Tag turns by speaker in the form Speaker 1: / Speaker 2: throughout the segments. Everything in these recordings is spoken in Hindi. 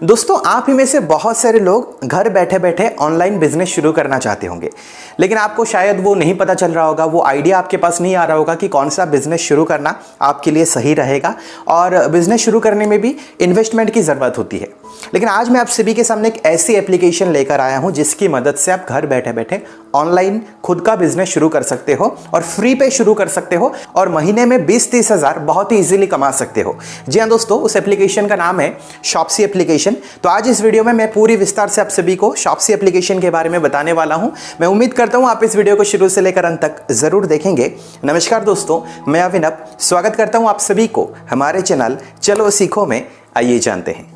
Speaker 1: दोस्तों, आप ही में से बहुत सारे लोग घर बैठे बैठे ऑनलाइन बिजनेस शुरू करना चाहते होंगे, लेकिन आपको शायद वो नहीं पता चल रहा होगा, वो आइडिया आपके पास नहीं आ रहा होगा कि कौन सा बिजनेस शुरू करना आपके लिए सही रहेगा। और बिजनेस शुरू करने में भी इन्वेस्टमेंट की ज़रूरत होती है। लेकिन आज मैं आप सभी के सामने एक ऐसी एप्लीकेशन लेकर आया हूं जिसकी मदद से आप घर बैठे बैठे ऑनलाइन खुद का बिजनेस शुरू कर सकते हो और फ्री पे शुरू कर सकते हो और महीने में 20-30 हज़ार बहुत ही इजीली कमा सकते हो। जी हाँ दोस्तों, उस एप्लीकेशन का नाम है शॉप्सी एप्लीकेशन। तो आज इस वीडियो में मैं पूरी विस्तार से आप सभी को शॉप्सी एप्लीकेशन के बारे में बताने वाला हूं। मैं उम्मीद करता हूं आप इस वीडियो को शुरू से लेकर अंत तक जरूर देखेंगे। नमस्कार दोस्तों, मैं अभिनव स्वागत करता हूं आप सभी को हमारे चैनल चलो सीखो में। आइए जानते हैं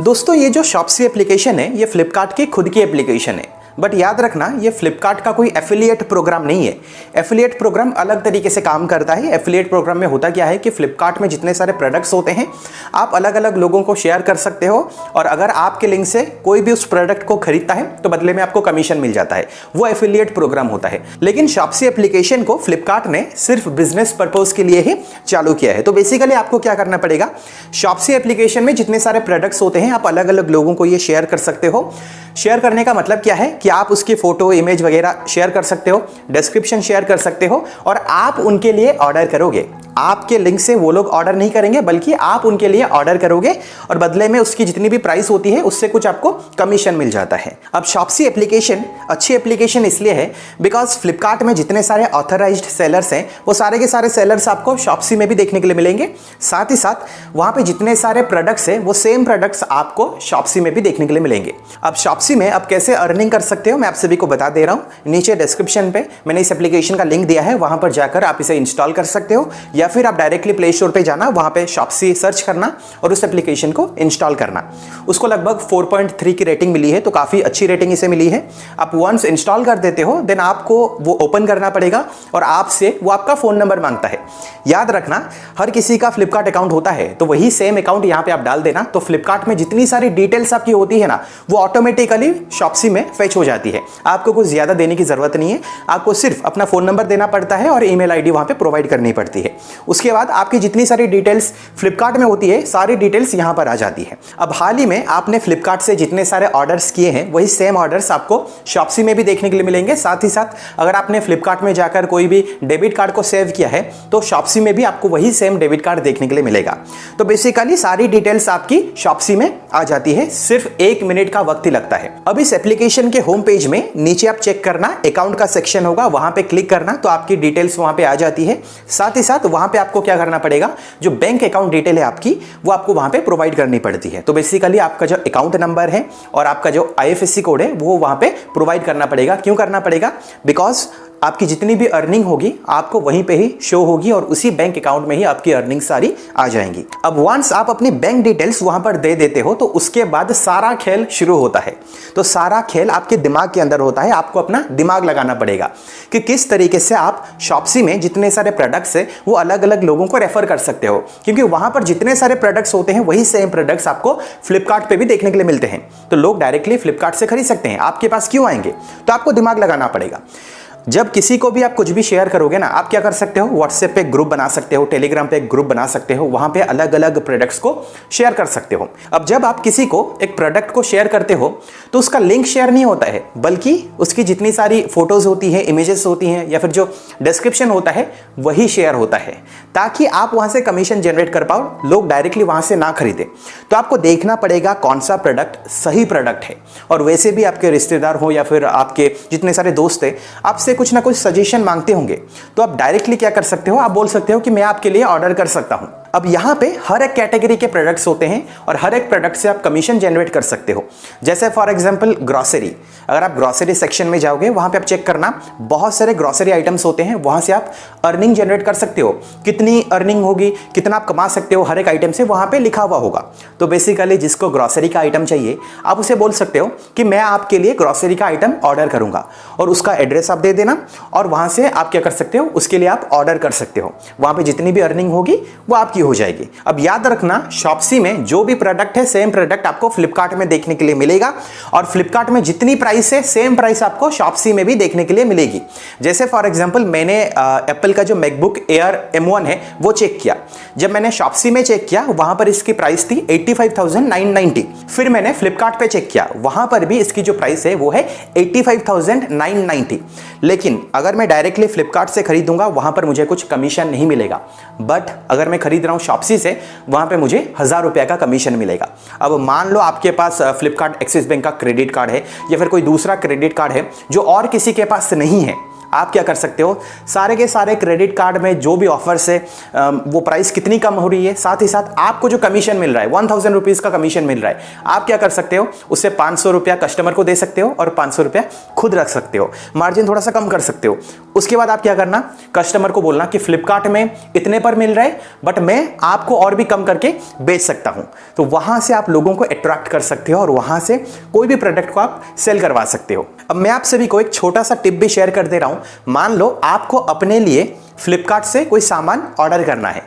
Speaker 1: दोस्तों, ये जो शॉप्सी एप्लीकेशन है ये फ्लिपकार्ट की खुद की एप्लीकेशन है। बट याद रखना, ये फ्लिपकार्ट का कोई एफिलिएट प्रोग्राम नहीं है। एफिलिएट प्रोग्राम अलग तरीके से काम करता है। एफिलिएट प्रोग्राम में होता क्या है कि फ्लिपकार्ट में जितने सारे प्रोडक्ट्स होते हैं आप अलग अलग लोगों को शेयर कर सकते हो, और अगर आपके लिंक से कोई भी उस प्रोडक्ट को खरीदता है तो बदले में आपको कमीशन मिल जाता है। वो एफिलिएट प्रोग्राम होता है। लेकिन शॉप्सी एप्लीकेशन को फ्लिपकार्ट ने सिर्फ बिजनेस पर्पज के लिए ही चालू किया है। तो बेसिकली आपको क्या करना पड़ेगा, शॉप्सी एप्लीकेशन में जितने सारे प्रोडक्ट्स होते हैं आप अलग अलग लोगों को ये शेयर कर सकते हो। शेयर करने का मतलब क्या है कि आप उसकी फोटो, इमेज वगैरह शेयर कर सकते हो, डिस्क्रिप्शन शेयर कर सकते हो, और आप उनके लिए ऑर्डर करोगे। आपके लिंक से वो लोग ऑर्डर नहीं करेंगे, बल्कि आप उनके लिए ऑर्डर करोगे और बदले में उसकी जितनी भी प्राइस होती है उससे कुछ आपको कमीशन मिल जाता है। अब शॉप्सी एप्लीकेशन अच्छी एप्लीकेशन इसलिए है बिकॉज फ्लिपकार्ट में जितने सारे ऑथराइज्ड सेलर्स हैं वो सारे के सारे सेलर्स आपको शॉप्सी में भी देखने के लिए मिलेंगे। साथ ही साथ वहां पे जितने सारे प्रोडक्ट्स हैं वो सेम प्रोडक्ट्स आपको शॉप्सी में भी देखने के लिए मिलेंगे। अब शॉप्सी में आप कैसे अर्निंग कर सकते हो मैं आप सभी को बता दे रहा हूं। नीचे डिस्क्रिप्शन पे मैंने इस एप्लीकेशन का लिंक दिया है, वहां पर जाकर आप इसे इंस्टॉल कर सकते हो, या फिर आप डायरेक्टली प्ले स्टोर पे जाना, वहां पे शॉप्सी सर्च करना और उस एप्लीकेशन को इंस्टॉल करना। उसको लगभग 4.3 की रेटिंग मिली है, तो काफी अच्छी रेटिंग इसे मिली है। आप वंस इंस्टॉल कर देते हो देन आपको वो ओपन करना पड़ेगा और आपसे वो आपका फोन नंबर मांगता है। याद रखना, हर किसी का फ्लिपकार्ट अकाउंट होता है, तो वही सेम अकाउंट यहां पे आप डाल देना, तो फ्लिपकार्ट में जितनी सारी डिटेल्स आपकी होती है ना वो ऑटोमेटिकली शॉप्सी में फेच हो जाती है। आपको कुछ ज्यादा देने की जरूरत नहीं है, आपको सिर्फ अपना फोन नंबर देना पड़ता है और ईमेल आईडी वहां पे प्रोवाइड करनी पड़ती है। उसके बाद आपकी जितनी सारी डिटेल्स फ्लिपकार्ट में होती है सारी डिटेल्स यहां पर आ जाती है। अब हाल ही में आपने फ्लिपकार्ट से जितने सारे ऑर्डर्स किए हैं वही सेम ऑर्डर्स आपको शॉप्सी में भी देखने के लिए मिलेंगे। साथ ही साथ अगर आपने फ्लिपकार्ट में जाकर कोई भी डेबिट कार्ड को सेव किया है तो शॉप्सी में भी आपको वही सेम डेबिट कार्ड देखने के लिए मिलेगा। तो बेसिकली सारी डिटेल्स आपकी शॉप्सी में आ जाती है, सिर्फ 1 मिनट का वक्त ही लगता है। अब इस एप्लीकेशन के होम पेज में नीचे आप चेक करना, अकाउंट का सेक्शन होगा, वहां पे क्लिक करना तो आपकी डिटेल्स वहां पे आ जाती है। साथ ही साथ वहां पे आपको क्या करना पड़ेगा, जो बैंक अकाउंट डिटेल है आपकी वो आपको वहां पे प्रोवाइड करनी पड़ती है। तो बेसिकली आपका जो अकाउंट नंबर है और आपका जो IFSC कोड है वो वहां पे प्रोवाइड करना पड़ेगा। क्यों करना पड़ेगा, बिकॉज आपकी जितनी भी अर्निंग होगी आपको वहीं पे ही शो होगी और उसी बैंक अकाउंट में ही आपकी अर्निंग सारी आ जाएंगी। अब वंस आप अपनी बैंक डिटेल्स वहां पर दे देते हो तो उसके बाद सारा खेल शुरू होता है। तो सारा खेल आपके दिमाग के अंदर होता है, आपको अपना दिमाग लगाना पड़ेगा कि किस तरीके से आप शॉप्सी में जितने सारे प्रोडक्ट्स है वो अलग अलग लोगों को रेफर कर सकते हो, क्योंकि वहां पर जितने सारे प्रोडक्ट्स होते हैं वही सेम प्रोडक्ट्स आपको फ्लिपकार्ट पे भी देखने के लिए मिलते हैं। तो लोग डायरेक्टली फ्लिपकार्ट से खरीद सकते हैं, आपके पास क्यों आएंगे? तो आपको दिमाग लगाना पड़ेगा। जब किसी को भी आप कुछ भी शेयर करोगे ना, आप क्या कर सकते हो, व्हाट्सएप पे एक ग्रुप बना सकते हो, टेलीग्राम पे एक ग्रुप बना सकते हो, वहां पे अलग अलग प्रोडक्ट्स को शेयर कर सकते हो। अब जब आप किसी को एक प्रोडक्ट को शेयर करते हो तो उसका लिंक शेयर नहीं होता है, बल्कि उसकी जितनी सारी फोटोज होती है, इमेजेस होती हैं, या फिर जो डिस्क्रिप्शन होता है वही शेयर होता है, ताकि आप वहां से कमीशन जनरेट कर पाओ, लोग डायरेक्टली वहां से ना खरीदे। तो आपको देखना पड़ेगा कौन सा प्रोडक्ट सही प्रोडक्ट है। और वैसे भी आपके रिश्तेदार हो या फिर आपके जितने सारे दोस्त हैं आपसे कुछ ना कुछ सजेशन मांगते होंगे, तो आप डायरेक्टली क्या कर सकते हो, आप बोल सकते हो कि मैं आपके लिए ऑर्डर कर सकता हूं। अब यहां पे हर एक कैटेगरी के प्रोडक्ट्स होते हैं और हर एक प्रोडक्ट से आप कमीशन जनरेट कर सकते हो। जैसे फॉर एग्जांपल ग्रोसरी, अगर आप ग्रोसरी सेक्शन में जाओगे वहां पे आप चेक करना, बहुत सारे ग्रोसरी आइटम्स होते हैं, वहां से आप अर्निंग जनरेट कर सकते हो। कितनी अर्निंग होगी, कितना आप कमा सकते हो हर एक आइटम से वहां पे लिखा हुआ होगा। तो बेसिकली जिसको ग्रोसरी का आइटम चाहिए आप उसे बोल सकते हो कि मैं आपके लिए ग्रोसरी का आइटम ऑर्डर करूंगा, और उसका एड्रेस आप दे देना और वहां से आप क्या कर सकते हो, उसके लिए आप ऑर्डर कर सकते हो। वहां पे जितनी भी अर्निंग होगी वो आपकी आपकी हो जाएगी। अब याद रखना, शॉप्सी में जो भी प्रोडक्ट है सेम प्रोडक्ट आपको फ्लिपकार्ट में देखने के लिए मिलेगा, और फ्लिपकार्ट में जितनी प्राइस है सेम प्राइस आपको शॉप्सी में भी देखने के लिए मिलेगी। जैसे फॉर एग्जांपल मैंने एप्पल का जो मैकबुक एयर M1 है वो चेक किया। जब मैंने शॉप्सी में चेक किया वहां पर इसकी प्राइस थी 85,990। फिर मैंने फ्लिपकार्ट पे चेक किया, वहां पर भी इसकी जो प्राइस है वो है 85,990। लेकिन अगर मैं डायरेक्टली फ्लिपकार्ट से खरीदूंगा वहां पर मुझे कुछ कमीशन नहीं मिलेगा, बट अगर मैं खरीद रहा हूं शॉप्सी से वहां पे मुझे 1,000 रुपए का कमीशन मिलेगा। अब मान लो आपके पास फ्लिपकार्ट एक्सिस बैंक का क्रेडिट कार्ड है या फिर कोई दूसरा क्रेडिट कार्ड है जो और किसी के पास नहीं है, आप क्या कर सकते हो, सारे के सारे क्रेडिट कार्ड में जो भी ऑफर्स है वो प्राइस कितनी कम हो रही है, साथ ही साथ आपको जो कमीशन मिल रहा है 1,000 रुपीज़ का कमीशन मिल रहा है, आप क्या कर सकते हो, उससे 500 रुपया कस्टमर को दे सकते हो और 500 रुपया खुद रख सकते हो, मार्जिन थोड़ा सा कम कर सकते हो। उसके बाद आप क्या करना, कस्टमर को बोलना कि फ्लिपकार्ट में इतने पर मिल रहा है बट मैं आपको और भी कम करके बेच सकता हूं। तो वहां से आप लोगों को अट्रैक्ट कर सकते हो और वहां से कोई भी प्रोडक्ट को आप सेल करवा सकते हो। अब मैं आप सभी को एक छोटा सा टिप भी शेयर कर दे रहा हूं। मान लो आपको अपने लिए फ्लिपकार्ट से कोई सामान ऑर्डर करना है,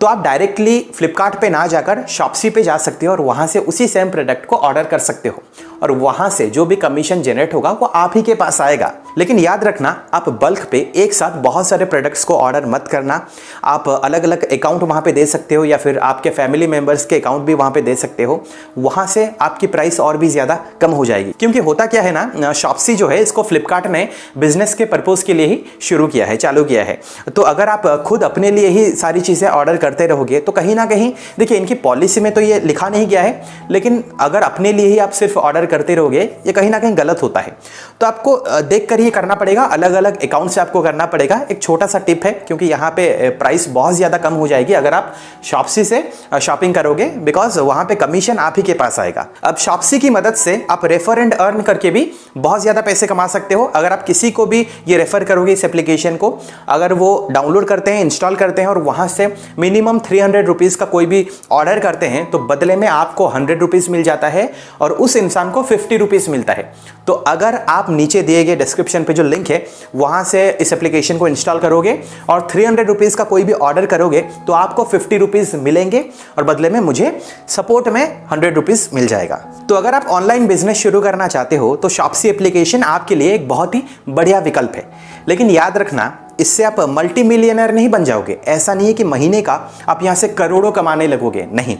Speaker 1: तो आप डायरेक्टली फ्लिपकार्ट पे ना जाकर शॉप्सी पे जा सकते हो और वहां से उसी सेम प्रोडक्ट को ऑर्डर कर सकते हो, और वहां से जो भी कमीशन जनरेट होगा वो आप ही के पास आएगा। लेकिन याद रखना, आप बल्क पे एक साथ बहुत सारे प्रोडक्ट्स को ऑर्डर मत करना। आप अलग अलग अकाउंट वहां पे दे सकते हो या फिर आपके फैमिली मेंबर्स के अकाउंट भी वहां पे दे सकते हो, वहां से आपकी प्राइस और भी ज्यादा कम हो जाएगी। क्योंकि होता क्या है ना, शॉप्सी जो है इसको फ्लिपकार्ट ने बिजनेस के पर्पज के लिए ही शुरू किया है, चालू किया है। तो अगर आप खुद अपने लिए ही सारी चीजें ऑर्डर करते रहोगे तो कहीं ना कहीं, देखिए इनकी पॉलिसी में तो ये लिखा नहीं गया है, लेकिन अगर अपने लिए ही आप सिर्फ ऑर्डर करते रहोगे ये कहीं ना कहीं गलत होता है। तो आपको देखकर ये करना पड़ेगा, अलग अलग अकाउंट से आपको करना पड़ेगा। एक छोटा सा टिप है, क्योंकि यहाँ पे प्राइस बहुत ज्यादा कम हो जाएगी अगर आप शॉप्सी से शॉपिंग करोगे, बिकॉज वहां पे कमीशन आप ही के पास आएगा। अब शॉप्सी की मदद से आप रेफर एंड अर्न करके भी बहुत ज्यादा पैसे कमा सकते हो। अगर आप किसी को भी ये रेफर करोगे इस एप्लीकेशन को, अगर वो डाउनलोड करते हैं, इंस्टॉल करते हैं और वहां से मिनिमम 300 रुपीज का कोई भी ऑर्डर करते हैं, तो बदले में आपको 100 रुपीज मिल जाता है और उस इंसान को 50 रुपीज मिलता है। तो अगर आप नीचे दिए गए डिस्क्रिप्शन पे जो लिंक है वहां से इस एप्लीकेशन को इंस्टॉल करोगे और 300 रुपीज का कोई भी ऑर्डर करोगे तो आपको 50 रुपीज मिलेंगे और बदले में मुझे सपोर्ट में 100 रुपीज मिल जाएगा। तो अगर आप ऑनलाइन बिजनेस शुरू करना चाहते हो तो शॉप्सी एप्लीकेशन आपके लिए एक बहुत ही बढ़िया विकल्प है। लेकिन याद रखना, इससे आप मल्टी मिलियनर नहीं बन जाओगे। ऐसा नहीं है कि महीने का आप यहां से करोड़ों कमाने लगोगे, नहीं।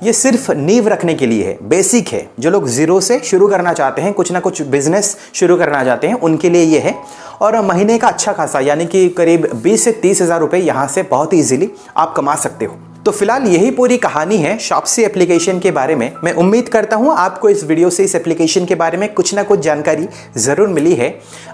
Speaker 1: ये सिर्फ नींव रखने के लिए है, बेसिक है। जो लोग जीरो से शुरू करना चाहते हैं, कुछ ना कुछ बिजनेस शुरू करना चाहते हैं, उनके लिए ये है। और महीने का अच्छा खासा, यानी कि करीब 20 से 30 हज़ार रुपये यहाँ से बहुत ही ईजिली आप कमा सकते हो। तो फिलहाल यही पूरी कहानी है शॉप्सी एप्लीकेशन के बारे में। मैं उम्मीद करता हूँ आपको इस वीडियो से इस एप्लीकेशन के बारे में कुछ ना कुछ जानकारी ज़रूर मिली है।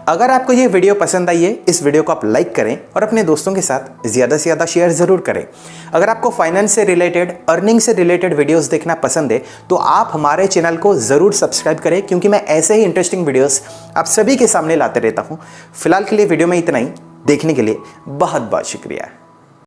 Speaker 1: अगर आपको ये वीडियो पसंद आई है, इस वीडियो को आप लाइक करें और अपने दोस्तों के साथ ज़्यादा से ज़्यादा शेयर ज़रूर करें। अगर आपको फाइनेंस से रिलेटेड, अर्निंग से रिलेटेड वीडियोज़ देखना पसंद है तो आप हमारे चैनल को ज़रूर सब्सक्राइब करें, क्योंकि मैं ऐसे ही इंटरेस्टिंग वीडियोज़ आप सभी के सामने लाते रहता हूँ। फिलहाल के लिए वीडियो में इतना ही। देखने के लिए बहुत बहुत शुक्रिया।